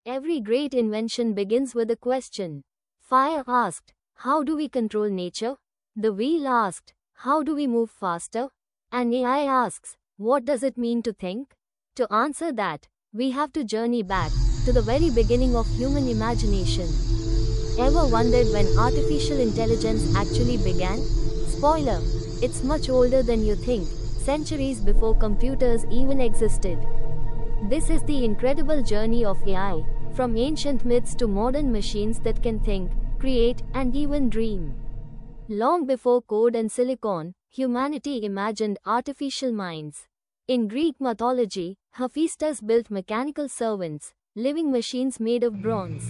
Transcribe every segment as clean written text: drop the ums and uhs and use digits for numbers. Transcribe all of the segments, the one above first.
Every great invention begins with a question. Fire asked, how do we control nature? The wheel asked, how do we move faster? And AI asks, what does it mean to think? To answer that, we have to journey back to the very beginning of human imagination. Ever wondered when artificial intelligence actually began? Spoiler, it's much older than you think, centuries before computers even existed. This is the incredible journey of AI, from ancient myths to modern machines that can think, create, and even dream. Long before code and silicon, humanity imagined artificial minds. In Greek mythology, Hephaestus built mechanical servants, living machines made of bronze.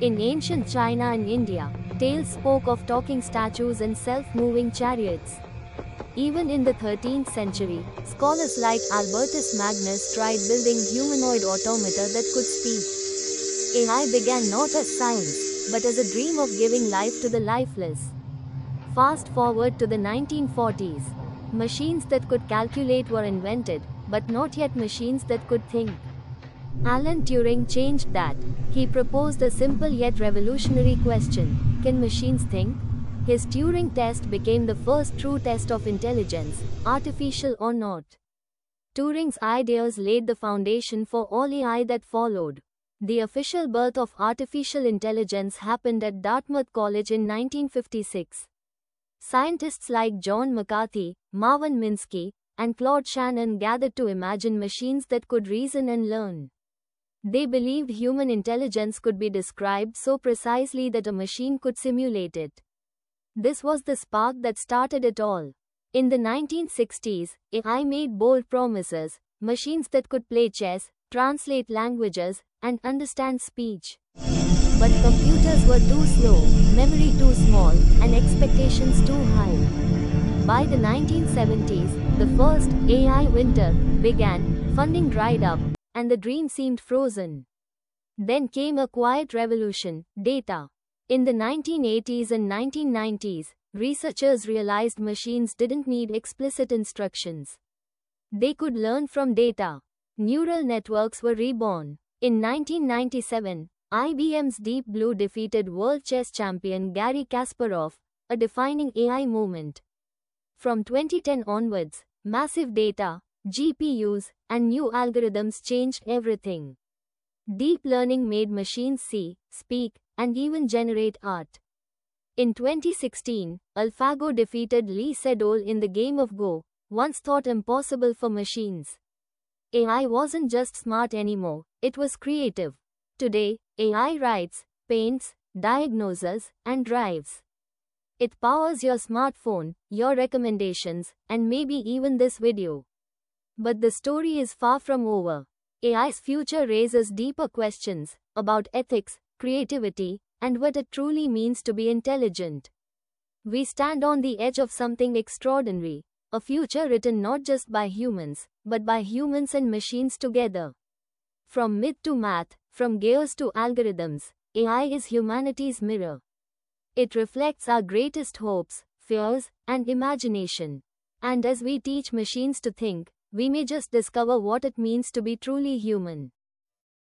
In ancient China and India, tales spoke of talking statues and self-moving chariots. Even in the 13th century, scholars like Albertus Magnus tried building humanoid automata that could speak. AI began not as science, but as a dream of giving life to the lifeless. Fast forward to the 1940s. Machines that could calculate were invented, but not yet machines that could think. Alan Turing changed that. He proposed a simple yet revolutionary question: can machines think? His Turing test became the first true test of intelligence, artificial or not. Turing's ideas laid the foundation for all AI that followed. The official birth of artificial intelligence happened at Dartmouth College in 1956. Scientists like John McCarthy, Marvin Minsky, and Claude Shannon gathered to imagine machines that could reason and learn. They believed human intelligence could be described so precisely that a machine could simulate it. This was the spark that started it all. In the 1960s, AI made bold promises: machines that could play chess, translate languages, and understand speech. But computers were too slow, memory too small, and expectations too high. By the 1970s, the first AI winter began, funding dried up, and the dream seemed frozen. Then came a quiet revolution: data. In the 1980s and 1990s, researchers realized machines didn't need explicit instructions. They could learn from data. Neural networks were reborn. In 1997, IBM's Deep Blue defeated world chess champion Garry Kasparov, a defining AI moment. From 2010 onwards, massive data, GPUs, and new algorithms changed everything. Deep learning made machines see, speak, and even generate art. In 2016, AlphaGo defeated Lee Sedol in the game of Go, once thought impossible for machines. AI wasn't just smart anymore, it was creative. Today, AI writes, paints, diagnoses, and drives. It powers your smartphone, your recommendations, and maybe even this video. But the story is far from over. AI's future raises deeper questions about ethics, creativity, and what it truly means to be intelligent. We stand on the edge of something extraordinary, a future written not just by humans, but by humans and machines together. From myth to math, from gears to algorithms, AI is humanity's mirror. It reflects our greatest hopes, fears, and imagination. And as we teach machines to think, we may just discover what it means to be truly human.